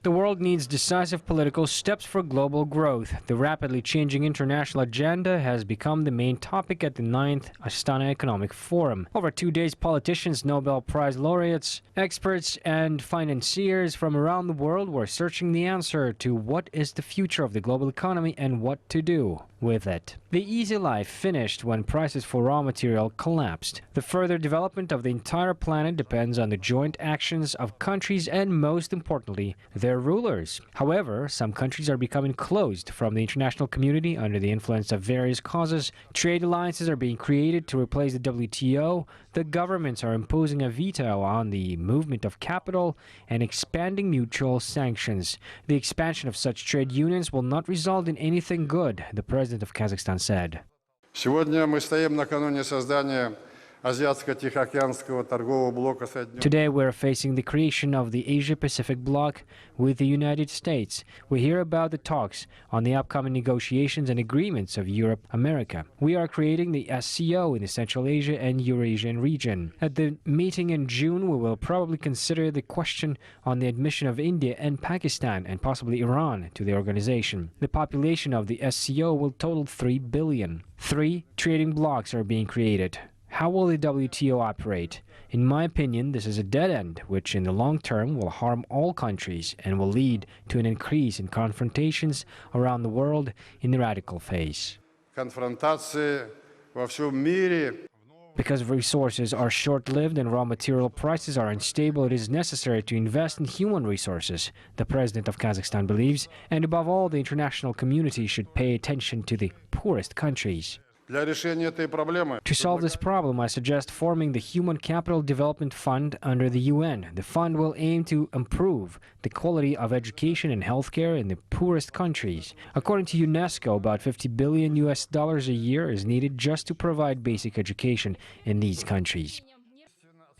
The world needs decisive political steps for global growth. The rapidly changing international agenda has become the main topic at the 9th Astana Economic Forum. Over 2 days, politicians, Nobel Prize laureates, experts, and financiers from around the world were searching the answer to what is the future of the global economy and what to do with it. The easy life finished when prices for raw material collapsed. The further development of the entire planet depends on the joint actions of countries and, most importantly, their rulers. However, some countries are becoming closed from the international community under the influence of various causes. Trade alliances are being created to replace the WTO. The governments are imposing a veto on the movement of capital and expanding mutual sanctions. The expansion of such trade unions will not result in anything good, the president of Kazakhstan said. Сегодня мы стоим накануне создания Азиатско-Тихоокеанского торгового блока Соединенных. Today we are facing the creation of the Asia-Pacific bloc with the United States. We hear about the talks on the upcoming negotiations and agreements of Europe-America. We are creating the SCO in the Central Asia and Eurasian region. At the meeting in June, we will probably consider the question on the admission of India and Pakistan and possibly Iran to the organization. The population of the SCO will total 3 billion. 3 trading blocs are being created. How will the WTO operate? In my opinion, this is a dead end, which in the long term will harm all countries and will lead to an increase in confrontations around the world in the radical phase. Because resources are short-lived and raw material prices are unstable, it is necessary to invest in human resources, the president of Kazakhstan believes, and above all, the international community should pay attention to the poorest countries. To solve this problem, I suggest forming the Human Capital Development Fund under the UN. The fund will aim to improve the quality of education and healthcare in the poorest countries. According to UNESCO, about $50 billion a year is needed just to provide basic education in these countries.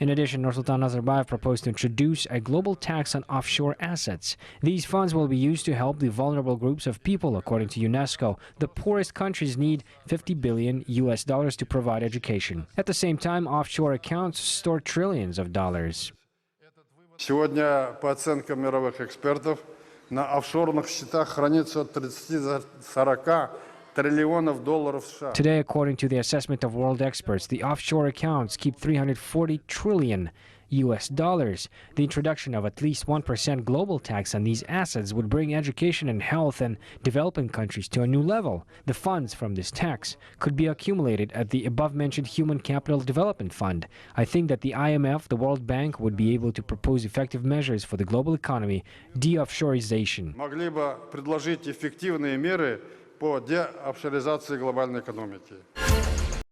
In addition, Nazarbayev proposed to introduce a global tax on offshore assets. These funds will be used to help the vulnerable groups of people. According to UNESCO, the poorest countries need $50 billion to provide education. At the same time, offshore accounts store trillions of dollars. Сегодня, по оценкам мировых экспертов, на офшорных счетах хранится от 30 до 40 триллионов долларов США. Today, according to the assessment of world experts, the offshore accounts keep $340 trillion. The introduction of at least 1% global tax on these assets would bring education and health in developing countries to a new level. The funds from this tax could be accumulated at the above-mentioned Human Capital Development Fund. I think that the IMF, the World Bank, would be able to propose effective measures for the global economy, de-offshorization. Могли бы предложить эффективные меры по деофшоризации глобальной экономики.